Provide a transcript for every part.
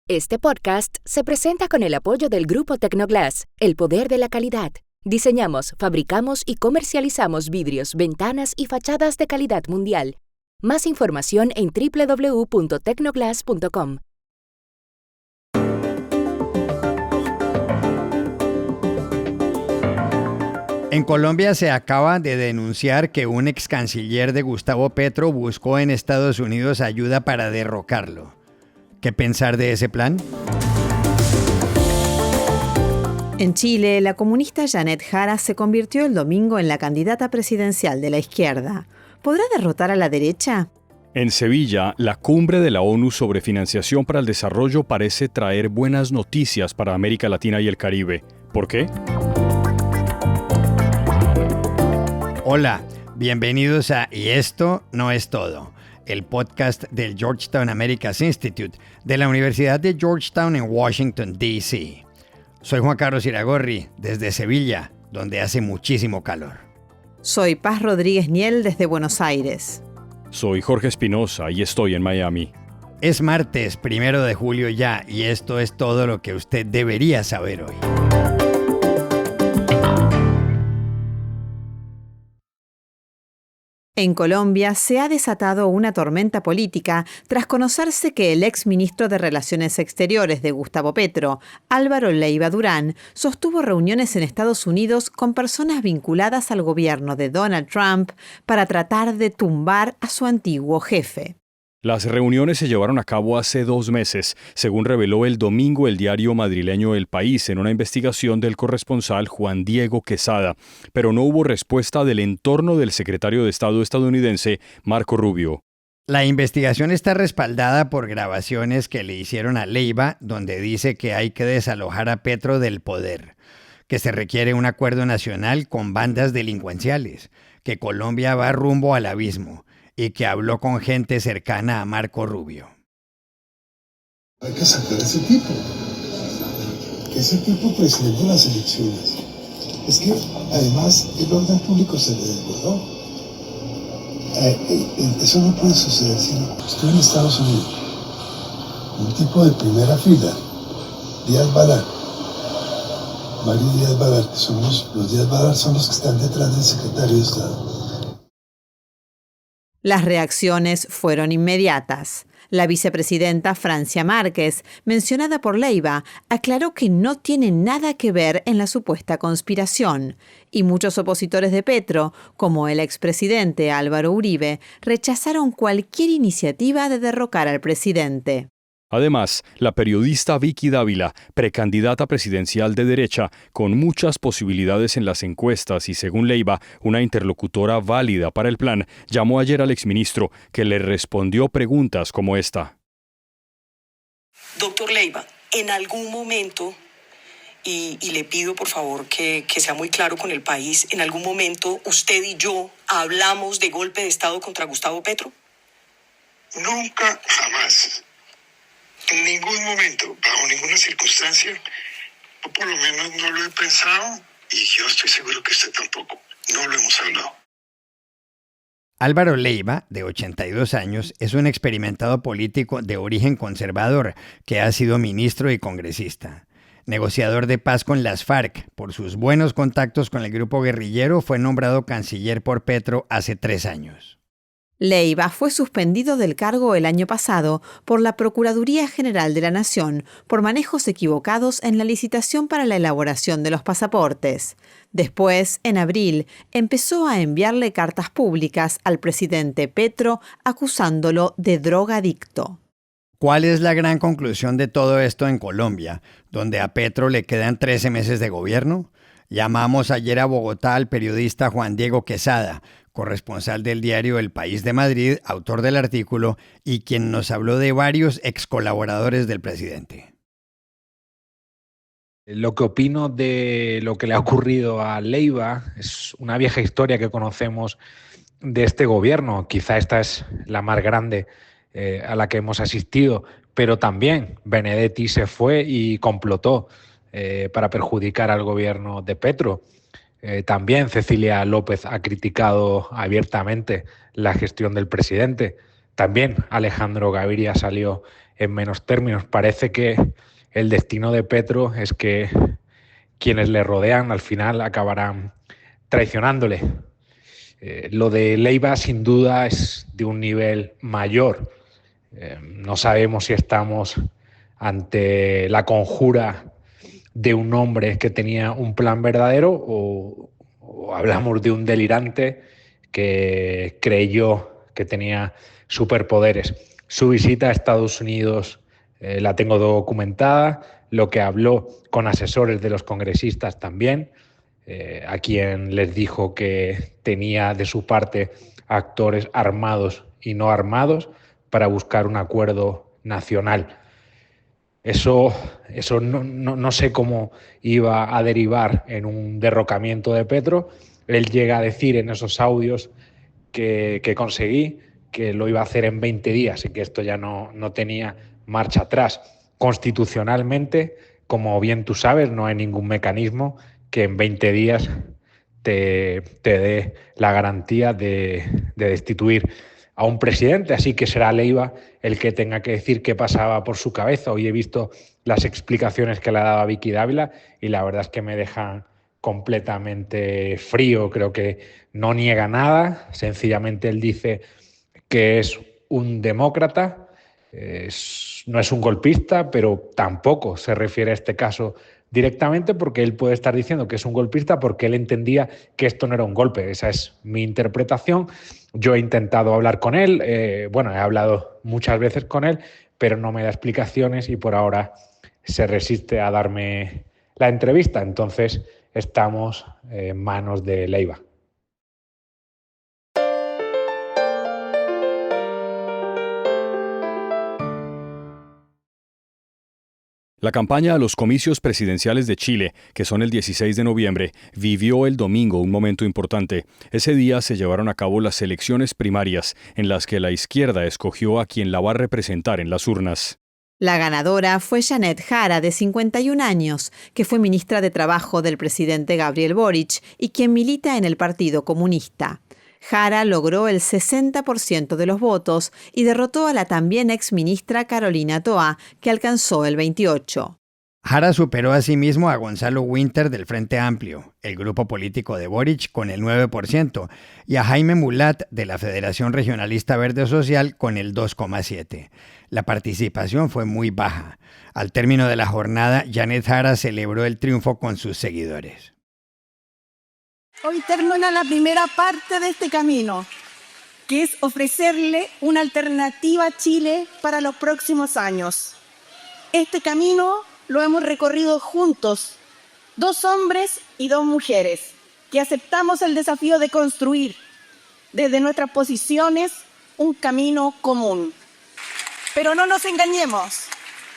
Este podcast se presenta con el apoyo del Grupo Tecnoglass, el poder de la calidad. Diseñamos, fabricamos y comercializamos vidrios, ventanas y fachadas de calidad mundial. Más información en www.tecnoglass.com. En Colombia se acaba de denunciar que un ex canciller de Gustavo Petro buscó en Estados Unidos ayuda para derrocarlo. ¿Qué pensar de ese plan? En Chile, la comunista Janet Jara se convirtió el domingo en la candidata presidencial de la izquierda. ¿Podrá derrotar a la derecha? En Sevilla, la cumbre de la ONU sobre financiación para el desarrollo parece traer buenas noticias para América Latina y el Caribe. ¿Por qué? Hola, bienvenidos a Y esto no es todo, el podcast del Georgetown Americas Institute de la Universidad de Georgetown en Washington, D.C. Soy Juan Carlos Iragorri, desde Sevilla, donde hace muchísimo calor. Soy Paz Rodríguez Niel, desde Buenos Aires. Soy Jorge Espinosa y estoy en Miami. Es martes 1 de julio ya, y esto es todo lo que usted debería saber hoy. En Colombia se ha desatado una tormenta política tras conocerse que el ex ministro de Relaciones Exteriores de Gustavo Petro, Álvaro Leiva Durán, sostuvo reuniones en Estados Unidos con personas vinculadas al gobierno de Donald Trump para tratar de tumbar a su antiguo jefe. Las reuniones se llevaron a cabo hace 2 meses, según reveló el domingo el diario madrileño El País en una investigación del corresponsal Juan Diego Quesada, pero no hubo respuesta del entorno del secretario de Estado estadounidense, Marco Rubio. La investigación está respaldada por grabaciones que le hicieron a Leiva, donde dice que hay que desalojar a Petro del poder, que se requiere un acuerdo nacional con bandas delincuenciales, que Colombia va rumbo al abismo, y que habló con gente cercana a Marco Rubio. Hay que sacar a ese tipo. Que ese tipo presidente las elecciones. Es que además el orden público se le desbordó. Eso no puede suceder si no. Estoy en Estados Unidos. Un tipo de primera fila, Díaz Balart, Mario Díaz Balart, que son los Díaz Balart son los que están detrás del secretario de Estado. Las reacciones fueron inmediatas. La vicepresidenta Francia Márquez, mencionada por Leiva, aclaró que no tiene nada que ver en la supuesta conspiración, y muchos opositores de Petro, como el expresidente Álvaro Uribe, rechazaron cualquier iniciativa de derrocar al presidente. Además, la periodista Vicky Dávila, precandidata presidencial de derecha, con muchas posibilidades en las encuestas y, según Leiva, una interlocutora válida para el plan, llamó ayer al exministro, que le respondió preguntas como esta. Doctor Leiva, en algún momento, y le pido por favor que sea muy claro con el país, en algún momento usted y yo hablamos de golpe de Estado contra Gustavo Petro. Nunca, jamás. En ningún momento, bajo ninguna circunstancia, yo por lo menos no lo he pensado y yo estoy seguro que usted tampoco. No lo hemos hablado. Álvaro Leiva, de 82 años, es un experimentado político de origen conservador que ha sido ministro y congresista. Negociador de paz con las FARC, por sus buenos contactos con el grupo guerrillero, fue nombrado canciller por Petro hace 3 años. Leiva fue suspendido del cargo el año pasado por la Procuraduría General de la Nación por manejos equivocados en la licitación para la elaboración de los pasaportes. Después, en abril, empezó a enviarle cartas públicas al presidente Petro acusándolo de drogadicto. ¿Cuál es la gran conclusión de todo esto en Colombia, donde a Petro le quedan 13 meses de gobierno? Llamamos ayer a Bogotá al periodista Juan Diego Quesada, corresponsal del diario El País de Madrid, autor del artículo, y quien nos habló de varios ex colaboradores del presidente. Lo que opino de lo que le ha ocurrido a Leiva es una vieja historia que conocemos de este gobierno. Quizá esta es la más grande a la que hemos asistido, pero también Benedetti se fue y complotó para perjudicar al gobierno de Petro. También Cecilia López ha criticado abiertamente la gestión del presidente. También Alejandro Gaviria salió en menos términos. Parece que el destino de Petro es que quienes le rodean al final acabarán traicionándole. Lo de Leiva sin duda es de un nivel mayor. No sabemos si estamos ante la conjura de un hombre que tenía un plan verdadero o hablamos de un delirante que creyó que tenía superpoderes. Su visita a Estados Unidos la tengo documentada, lo que habló con asesores de los congresistas también, a quien les dijo que tenía de su parte actores armados y no armados para buscar un acuerdo nacional. Eso no sé cómo iba a derivar en un derrocamiento de Petro. Él llega a decir en esos audios que conseguí que lo iba a hacer en 20 días y que esto ya no tenía marcha atrás. Constitucionalmente, como bien tú sabes, no hay ningún mecanismo que en 20 días te dé la garantía de destituir a un presidente, así que será Leiva el que tenga que decir qué pasaba por su cabeza. Hoy he visto las explicaciones que le ha dado a Vicky Dávila y la verdad es que me dejan completamente frío. Creo que no niega nada, sencillamente él dice que es un demócrata, no es un golpista, pero tampoco se refiere a este caso directamente, porque él puede estar diciendo que es un golpista porque él entendía que esto no era un golpe. Esa es mi interpretación. Yo he intentado hablar con él, he hablado muchas veces con él, pero no me da explicaciones y por ahora se resiste a darme la entrevista. Entonces estamos en manos de Leiva. La campaña a los comicios presidenciales de Chile, que son el 16 de noviembre, vivió el domingo un momento importante. Ese día se llevaron a cabo las elecciones primarias, en las que la izquierda escogió a quien la va a representar en las urnas. La ganadora fue Janet Jara, de 51 años, que fue ministra de Trabajo del presidente Gabriel Boric y quien milita en el Partido Comunista. Jara logró el 60% de los votos y derrotó a la también exministra Carolina Toa, que alcanzó el 28%. Jara superó asimismo a Gonzalo Winter del Frente Amplio, el grupo político de Boric, con el 9%, y a Jaime Mulat de la Federación Regionalista Verde Social con el 2,7%. La participación fue muy baja. Al término de la jornada, Janet Jara celebró el triunfo con sus seguidores. Hoy termina la primera parte de este camino, que es ofrecerle una alternativa a Chile para los próximos años. Este camino lo hemos recorrido juntos, 2 hombres y 2 mujeres, que aceptamos el desafío de construir desde nuestras posiciones un camino común. Pero no nos engañemos,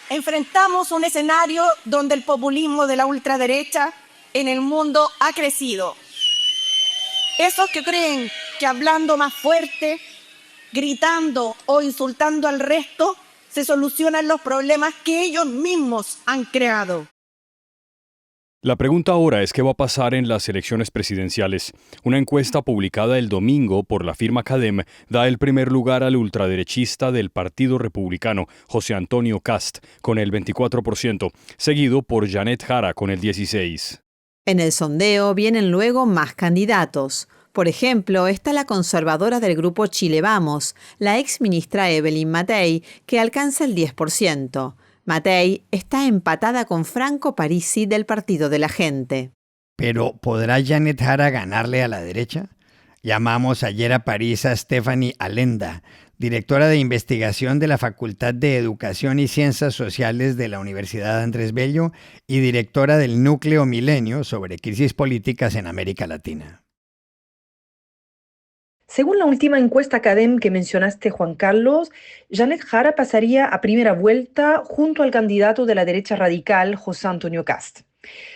enfrentamos un escenario donde el populismo de la ultraderecha en el mundo ha crecido. Esos que creen que hablando más fuerte, gritando o insultando al resto, se solucionan los problemas que ellos mismos han creado. La pregunta ahora es qué va a pasar en las elecciones presidenciales. Una encuesta publicada el domingo por la firma Cadem da el primer lugar al ultraderechista del Partido Republicano, José Antonio Kast, con el 24%, seguido por Janet Jara con el 16%. En el sondeo vienen luego más candidatos. Por ejemplo, está la conservadora del grupo Chile Vamos, la exministra Evelyn Matei, que alcanza el 10%. Matei está empatada con Franco Parisi del Partido de la Gente. ¿Pero podrá Janet Jara ganarle a la derecha? Llamamos ayer a París a Stephanie Alenda, directora de investigación de la Facultad de Educación y Ciencias Sociales de la Universidad Andrés Bello y directora del Núcleo Milenio sobre crisis políticas en América Latina. Según la última encuesta Cadem que mencionaste, Juan Carlos, Janet Jara pasaría a primera vuelta junto al candidato de la derecha radical, José Antonio Kast.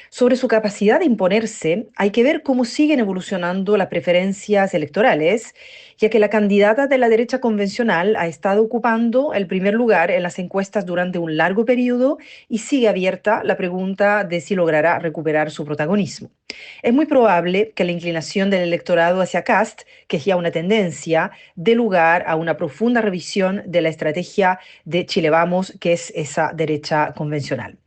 Sobre su capacidad de imponerse, hay que ver cómo siguen evolucionando las preferencias electorales, ya que la candidata de la derecha convencional ha estado ocupando el primer lugar en las encuestas durante un largo periodo y sigue abierta la pregunta de si logrará recuperar su protagonismo. Es muy probable que la inclinación del electorado hacia Kast, que es ya una tendencia, dé lugar a una profunda revisión de la estrategia de Chile Vamos, que es esa derecha convencional.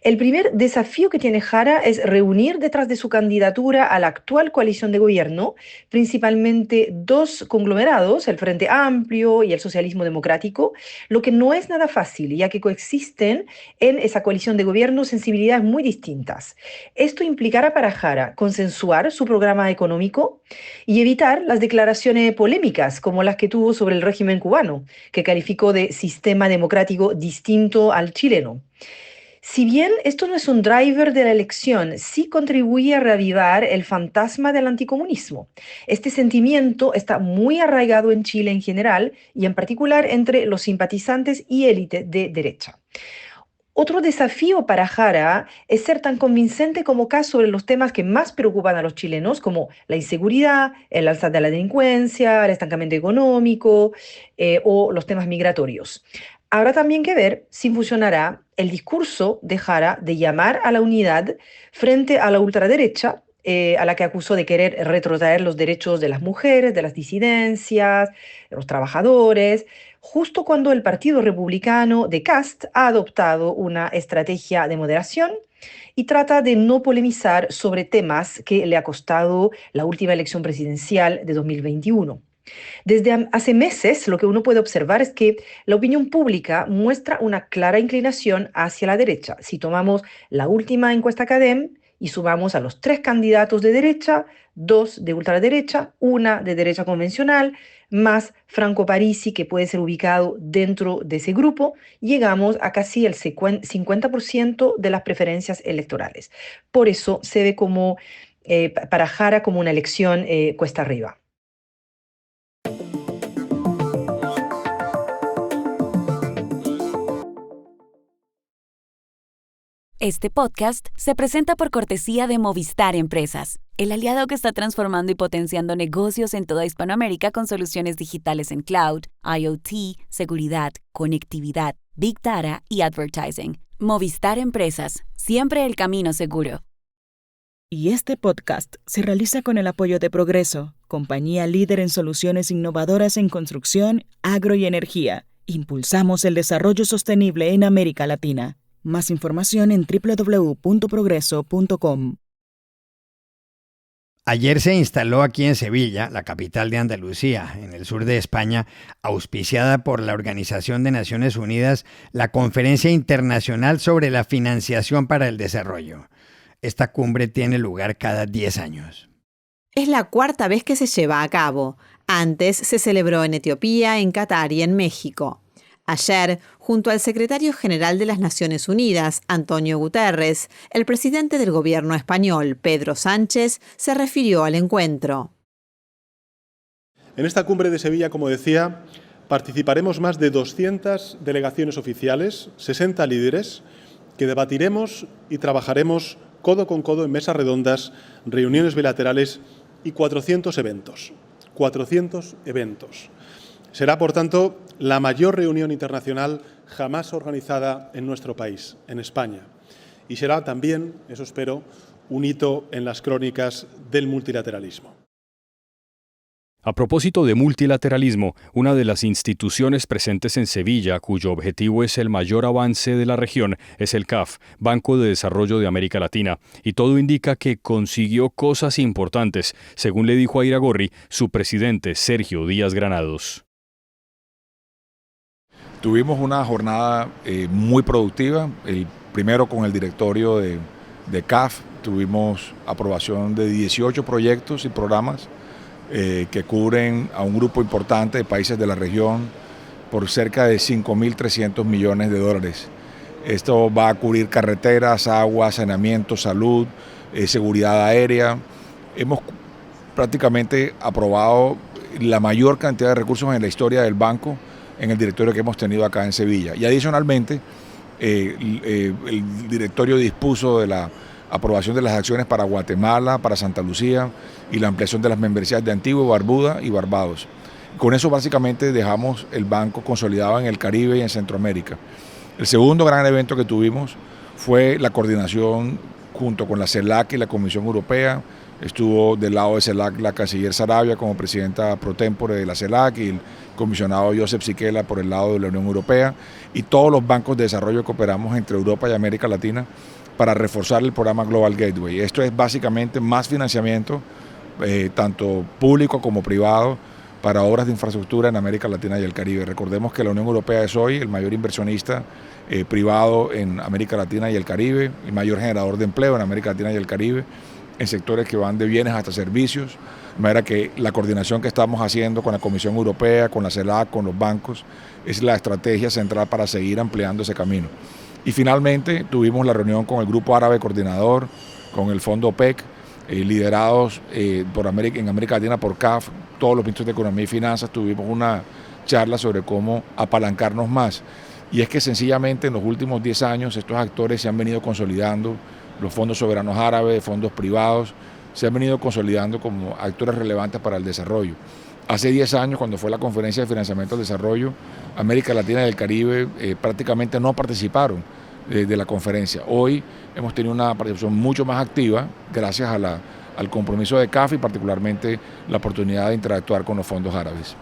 El primer desafío que tiene Jara es reunir detrás de su candidatura a la actual coalición de gobierno, principalmente dos conglomerados, el Frente Amplio y el Socialismo Democrático, lo que no es nada fácil, ya que coexisten en esa coalición de gobierno sensibilidades muy distintas. Esto implicará para Jara consensuar su programa económico y evitar las declaraciones polémicas como las que tuvo sobre el régimen cubano, que calificó de sistema democrático distinto al chileno. Si bien esto no es un driver de la elección, sí contribuye a reavivar el fantasma del anticomunismo. Este sentimiento está muy arraigado en Chile en general y en particular entre los simpatizantes y élite de derecha. Otro desafío para Jara es ser tan convincente como Kast sobre los temas que más preocupan a los chilenos, como la inseguridad, el alza de la delincuencia, el estancamiento económico o los temas migratorios. Habrá también que ver si funcionará el discurso de Jara de llamar a la unidad frente a la ultraderecha, a la que acusó de querer retrotraer los derechos de las mujeres, de las disidencias, de los trabajadores, justo cuando el Partido Republicano de Kast ha adoptado una estrategia de moderación y trata de no polemizar sobre temas que le ha costado la última elección presidencial de 2021. Desde hace meses lo que uno puede observar es que la opinión pública muestra una clara inclinación hacia la derecha. Si tomamos la última encuesta CADEM y sumamos a los 3 candidatos de derecha, 2 de ultraderecha, 1 de derecha convencional, más Franco Parisi, que puede ser ubicado dentro de ese grupo, llegamos a casi el 50% de las preferencias electorales. Por eso se ve como, para Jara como una elección cuesta arriba. Este podcast se presenta por cortesía de Movistar Empresas, el aliado que está transformando y potenciando negocios en toda Hispanoamérica con soluciones digitales en cloud, IoT, seguridad, conectividad, Big Data y advertising. Movistar Empresas, siempre el camino seguro. Y este podcast se realiza con el apoyo de Progreso, compañía líder en soluciones innovadoras en construcción, agro y energía. Impulsamos el desarrollo sostenible en América Latina. Más información en www.progreso.com. Ayer se instaló aquí en Sevilla, la capital de Andalucía, en el sur de España, auspiciada por la Organización de Naciones Unidas, la Conferencia Internacional sobre la Financiación para el Desarrollo. Esta cumbre tiene lugar cada 10 años. Es la 4ª vez que se lleva a cabo. Antes se celebró en Etiopía, en Qatar y en México. Ayer, junto al secretario general de las Naciones Unidas, Antonio Guterres, el presidente del gobierno español, Pedro Sánchez, se refirió al encuentro. En esta cumbre de Sevilla, como decía, participaremos más de 200 delegaciones oficiales, 60 líderes, que debatiremos y trabajaremos codo con codo en mesas redondas, reuniones bilaterales y 400 eventos. 400 eventos. Será, por tanto, la mayor reunión internacional jamás organizada en nuestro país, en España. Y será también, eso espero, un hito en las crónicas del multilateralismo. A propósito de multilateralismo, una de las instituciones presentes en Sevilla, cuyo objetivo es el mayor avance de la región, es el CAF, Banco de Desarrollo de América Latina, y todo indica que consiguió cosas importantes, según le dijo a Iragorri su presidente Sergio Díaz Granados. Tuvimos una jornada muy productiva, primero con el directorio de CAF, tuvimos aprobación de 18 proyectos y programas que cubren a un grupo importante de países de la región por cerca de 5.300 millones de dólares. Esto va a cubrir carreteras, agua, saneamiento, salud, seguridad aérea. Hemos prácticamente aprobado la mayor cantidad de recursos en la historia del banco en el directorio que hemos tenido acá en Sevilla. Y adicionalmente, el directorio dispuso de la aprobación de las acciones para Guatemala, para Santa Lucía y la ampliación de las membresías de Antigua, Barbuda y Barbados. Con eso básicamente dejamos el banco consolidado en el Caribe y en Centroamérica. El segundo gran evento que tuvimos fue la coordinación junto con la CELAC y la Comisión Europea. Estuvo del lado de CELAC la canciller Sarabia como presidenta pro tempore de la CELAC y el comisionado Josep Siquela por el lado de la Unión Europea, y todos los bancos de desarrollo que operamos entre Europa y América Latina para reforzar el programa Global Gateway. Esto es básicamente más financiamiento, tanto público como privado, para obras de infraestructura en América Latina y el Caribe. Recordemos que la Unión Europea es hoy el mayor inversionista privado en América Latina y el Caribe, el mayor generador de empleo en América Latina y el Caribe, en sectores que van de bienes hasta servicios, de manera que la coordinación que estamos haciendo con la Comisión Europea, con la CELAC, con los bancos, es la estrategia central para seguir ampliando ese camino. Y finalmente tuvimos la reunión con el Grupo Árabe Coordinador, con el Fondo OPEC, liderados en América Latina por CAF, todos los ministros de Economía y Finanzas. Tuvimos una charla sobre cómo apalancarnos más. Y es que sencillamente en los últimos 10 años estos actores se han venido consolidando, los fondos soberanos árabes, fondos privados, se han venido consolidando como actores relevantes para el desarrollo. Hace 10 años, cuando fue la Conferencia de Financiamiento del Desarrollo, América Latina y el Caribe prácticamente no participaron de la conferencia. Hoy hemos tenido una participación mucho más activa gracias a al compromiso de CAF y particularmente la oportunidad de interactuar con los fondos árabes.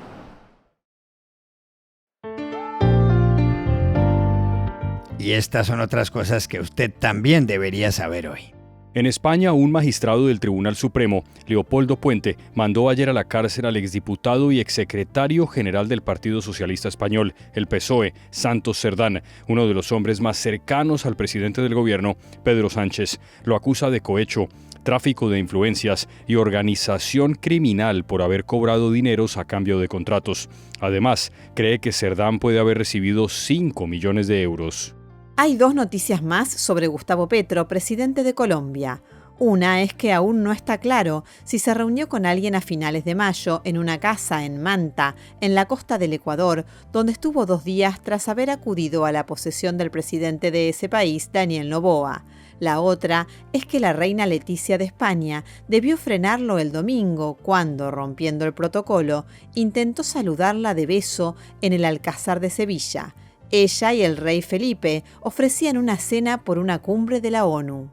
Y estas son otras cosas que usted también debería saber hoy. En España, un magistrado del Tribunal Supremo, Leopoldo Puente, mandó ayer a la cárcel al exdiputado y exsecretario general del Partido Socialista Español, el PSOE, Santos Cerdán, uno de los hombres más cercanos al presidente del gobierno, Pedro Sánchez. Lo acusa de cohecho, tráfico de influencias y organización criminal por haber cobrado dineros a cambio de contratos. Además, cree que Cerdán puede haber recibido 5 millones de euros. Hay dos noticias más sobre Gustavo Petro, presidente de Colombia. Una es que aún no está claro si se reunió con alguien a finales de mayo en una casa en Manta, en la costa del Ecuador, donde estuvo 2 días tras haber acudido a la posesión del presidente de ese país, Daniel Noboa. La otra es que la reina Leticia de España debió frenarlo el domingo cuando, rompiendo el protocolo, intentó saludarla de beso en el Alcázar de Sevilla. Ella y el rey Felipe ofrecían una cena por una cumbre de la ONU.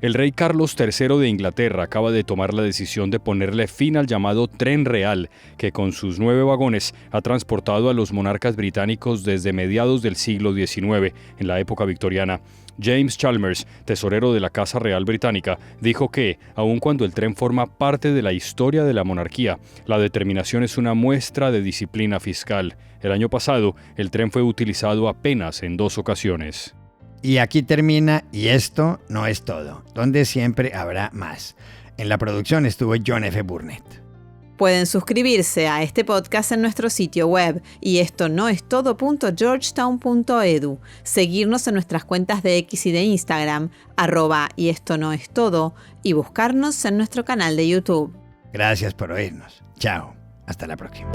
El rey Carlos III de Inglaterra acaba de tomar la decisión de ponerle fin al llamado Tren Real, que con sus 9 vagones ha transportado a los monarcas británicos desde mediados del siglo XIX, en la época victoriana. James Chalmers, tesorero de la Casa Real Británica, dijo que, aun cuando el tren forma parte de la historia de la monarquía, la determinación es una muestra de disciplina fiscal. El año pasado, el tren fue utilizado apenas en 2 ocasiones. Y aquí termina Y esto no es todo, donde siempre habrá más. En la producción estuvo John F. Burnett. Pueden suscribirse a este podcast en nuestro sitio web y esto no es todo.georgetown.edu, seguirnos en nuestras cuentas de X y de Instagram, @y esto no es todo, y buscarnos en nuestro canal de YouTube. Gracias por oírnos. Chao. Hasta la próxima.